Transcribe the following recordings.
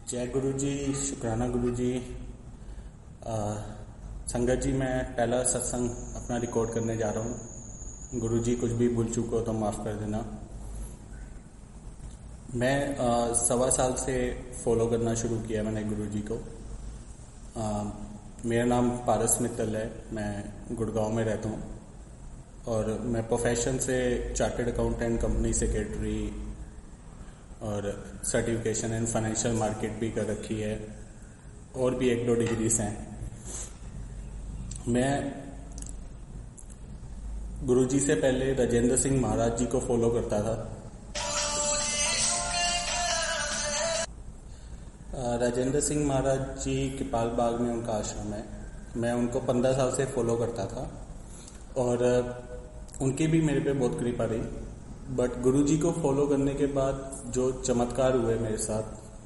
जय गुरु जी, शुक्राना गुरु जी। संगत जी, मैं पहला सत्संग अपना रिकॉर्ड करने जा रहा हूँ। गुरु जी कुछ भी भूल चूको तो माफ़ कर देना। मैं 1.25 साल से फॉलो करना शुरू किया मैंने गुरु जी को। मेरा नाम पारस मित्तल है, मैं गुड़गांव में रहता हूँ और मैं प्रोफेशन से चार्टर्ड अकाउंटेंट, कंपनी सेक्रेटरी और सर्टिफिकेशन इन फाइनेंशियल मार्केट भी कर रखी है और भी 1-2 डिग्रीज हैं। मैं गुरुजी से पहले राजेंद्र सिंह महाराज जी को फॉलो करता था। राजेंद्र सिंह महाराज जी कृपाल बाग में उनका आश्रम है। मैं उनको 15 साल से फॉलो करता था और उनकी भी मेरे पे बहुत कृपा रही। बट गुरुजी को फॉलो करने के बाद जो चमत्कार हुए मेरे साथ,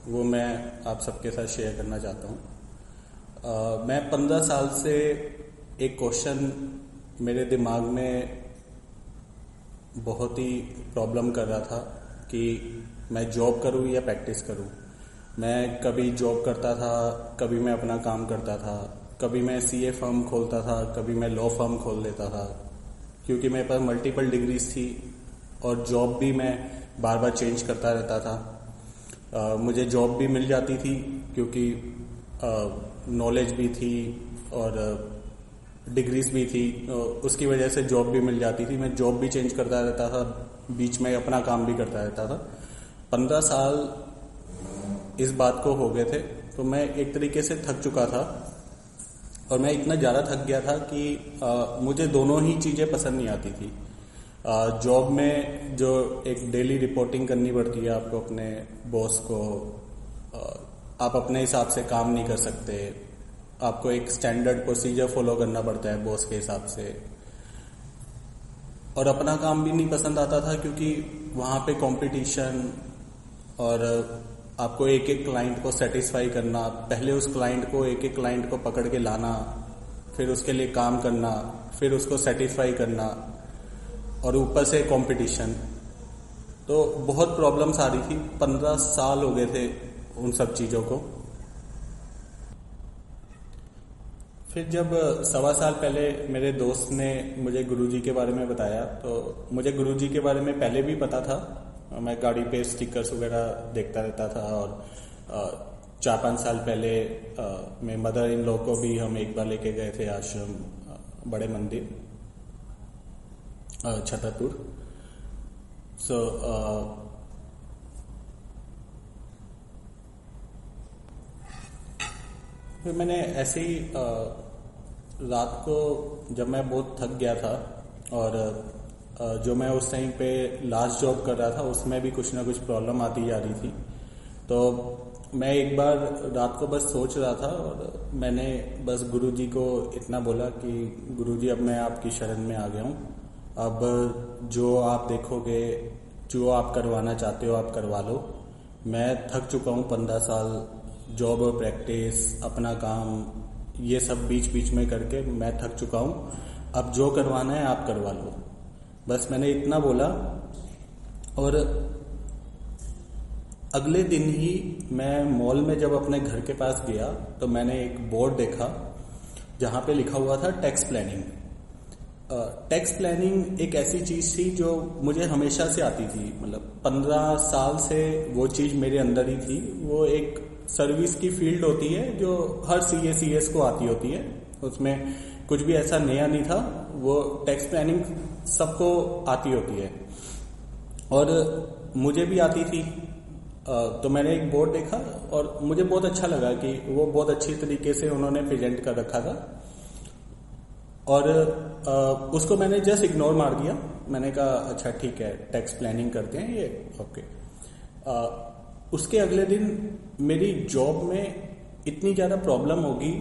वो मैं आप सबके साथ शेयर करना चाहता हूँ। मैं 15 साल से एक क्वेश्चन मेरे दिमाग में बहुत ही प्रॉब्लम कर रहा था कि मैं जॉब करूँ या प्रैक्टिस करूँ। मैं कभी जॉब करता था, कभी मैं अपना काम करता था, कभी मैं सीए फर्म खोलता था, कभी मैं लॉ फर्म खोल लेता था, क्योंकि मेरे पास मल्टीपल डिग्रीज थी और जॉब भी मैं बार बार चेंज करता रहता था। मुझे जॉब भी मिल जाती थी क्योंकि नॉलेज भी थी और डिग्रीज भी थी, उसकी वजह से जॉब भी मिल जाती थी। मैं जॉब भी चेंज करता रहता था, बीच में अपना काम भी करता रहता था। 15 साल इस बात को हो गए थे, तो मैं एक तरीके से थक चुका था और मैं इतना ज़्यादा थक गया था कि मुझे दोनों ही चीज़ें पसंद नहीं आती थी। जॉब में जो एक डेली रिपोर्टिंग करनी पड़ती है आपको अपने बॉस को, आप अपने हिसाब से काम नहीं कर सकते, आपको एक स्टैंडर्ड प्रोसीजर फॉलो करना पड़ता है बॉस के हिसाब से। और अपना काम भी नहीं पसंद आता था क्योंकि वहाँ पे कंपटीशन और आपको एक एक क्लाइंट को सेटिस्फाई करना, पहले उस क्लाइंट को एक एक क्लाइंट को पकड़ के लाना, फिर उसके लिए काम करना, फिर उसको सेटिस्फाई करना और ऊपर से कंपटीशन। तो बहुत प्रॉब्लम्स आ रही थी। 15 साल हो गए थे उन सब चीज़ों को। फिर जब 1.25 साल पहले मेरे दोस्त ने मुझे गुरुजी के बारे में बताया, तो मुझे गुरुजी के बारे में पहले भी पता था। मैं गाड़ी पे स्टिकर्स वगैरह देखता रहता था और 4-5 साल पहले मेरे मदर इन लॉ को भी हम एक बार लेके गए थे आश्रम, बड़े मंदिर छतरपुर। फिर मैंने ऐसे ही रात को जब मैं बहुत थक गया था और जो मैं उस टाइम पे लास्ट जॉब कर रहा था उसमें भी कुछ ना कुछ प्रॉब्लम आती जा रही थी, तो मैं एक बार रात को बस सोच रहा था और मैंने बस गुरुजी को इतना बोला कि गुरुजी अब मैं आपकी शरण में आ गया हूँ, अब जो आप देखोगे, जो आप करवाना चाहते हो आप करवा लो। मैं थक चुका हूँ 15 साल जॉब और प्रैक्टिस, अपना काम, ये सब बीच बीच में करके मैं थक चुका हूँ। अब जो करवाना है आप करवा लो। बस मैंने इतना बोला और अगले दिन ही मैं मॉल में जब अपने घर के पास गया तो मैंने एक बोर्ड देखा जहाँ पे लिखा हुआ था टैक्स प्लानिंग। टैक्स प्लानिंग एक ऐसी चीज थी जो मुझे हमेशा से आती थी, मतलब 15 साल से वो चीज मेरे अंदर ही थी। वो एक सर्विस की फील्ड होती है जो हर सीएस को आती होती है, उसमें कुछ भी ऐसा नया नहीं था। वो टैक्स प्लानिंग सबको आती होती है और मुझे भी आती थी। तो मैंने एक बोर्ड देखा और मुझे बहुत अच्छा लगा कि वो बहुत अच्छी तरीके से उन्होंने प्रेजेंट कर रखा था और उसको मैंने जस्ट इग्नोर मार दिया। मैंने कहा अच्छा ठीक है, टैक्स प्लानिंग करते हैं ये, ओके। उसके अगले दिन मेरी जॉब में इतनी ज़्यादा प्रॉब्लम होगी,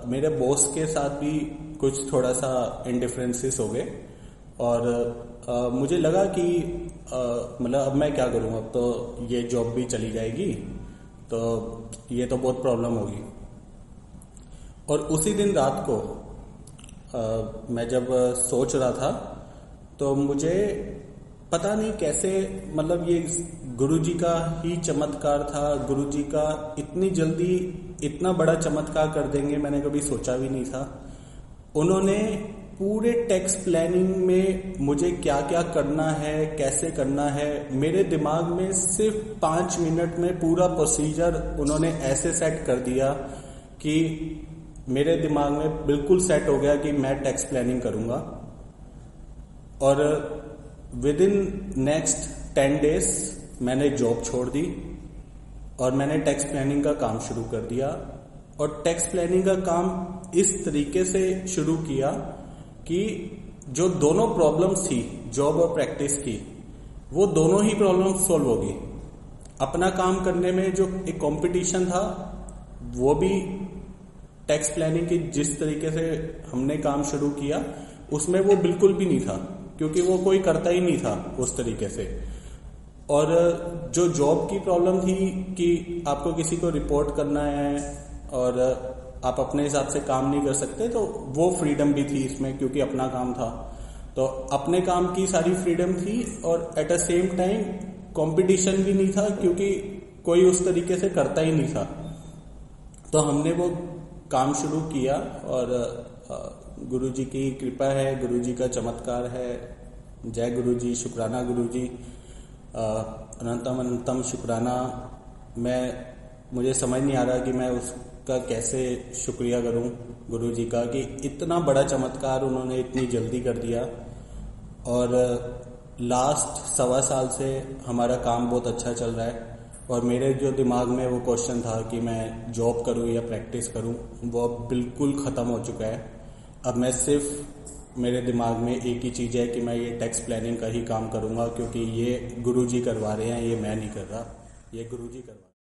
मेरे बॉस के साथ भी कुछ थोड़ा सा इंडिफरेंसेस हो गए और मुझे लगा कि मतलब अब मैं क्या करूं, अब तो ये जॉब भी चली जाएगी, तो ये तो बहुत प्रॉब्लम होगी। और उसी दिन रात को मैं जब सोच रहा था तो मुझे पता नहीं कैसे, मतलब ये गुरुजी का ही चमत्कार था। गुरुजी का इतनी जल्दी इतना बड़ा चमत्कार कर देंगे मैंने कभी सोचा भी नहीं था। उन्होंने पूरे टैक्स प्लानिंग में मुझे क्या क्या करना है, कैसे करना है, मेरे दिमाग में सिर्फ 5 मिनट में पूरा प्रोसीजर उन्होंने ऐसे सेट कर दिया कि मेरे दिमाग में बिल्कुल सेट हो गया कि मैं टैक्स प्लानिंग करूंगा। और विद इन नेक्स्ट 10 डेज मैंने जॉब छोड़ दी और मैंने टैक्स प्लानिंग का काम शुरू कर दिया। और टैक्स प्लानिंग का काम इस तरीके से शुरू किया कि जो दोनों प्रॉब्लम्स थी, जॉब और प्रैक्टिस की, वो दोनों ही प्रॉब्लम्स सॉल्व होगी। अपना काम करने में जो एक कंपटीशन था वो भी टैक्स प्लानिंग की जिस तरीके से हमने काम शुरू किया उसमें वो बिल्कुल भी नहीं था, क्योंकि वो कोई करता ही नहीं था उस तरीके से। और जो जॉब की प्रॉब्लम थी कि आपको किसी को रिपोर्ट करना है और आप अपने हिसाब से काम नहीं कर सकते, तो वो फ्रीडम भी थी इसमें क्योंकि अपना काम था। तो अपने काम की सारी फ्रीडम थी और at a same time competition भी नहीं था क्योंकि कोई उस तरीके से करता ही नहीं था। तो हमने वो काम शुरू किया और गुरुजी की कृपा है, गुरुजी का चमत्कार है। जय गुरुजी, शुक्राना गुरुजी, अनंतम अनंतम शुक्राना। मुझे समझ नहीं आ रहा कि मैं उसका कैसे शुक्रिया करूं गुरुजी का कि इतना बड़ा चमत्कार उन्होंने इतनी जल्दी कर दिया। और लास्ट 1.25 साल से हमारा काम बहुत अच्छा चल रहा है। और मेरे जो दिमाग में वो क्वेश्चन था कि मैं जॉब करूं या प्रैक्टिस करूं, वो अब बिल्कुल ख़त्म हो चुका है। अब मैं सिर्फ, मेरे दिमाग में एक ही चीज़ है कि मैं ये टैक्स प्लानिंग का ही काम करूंगा, क्योंकि ये गुरुजी करवा रहे हैं, ये मैं नहीं कर रहा, ये गुरुजी करवा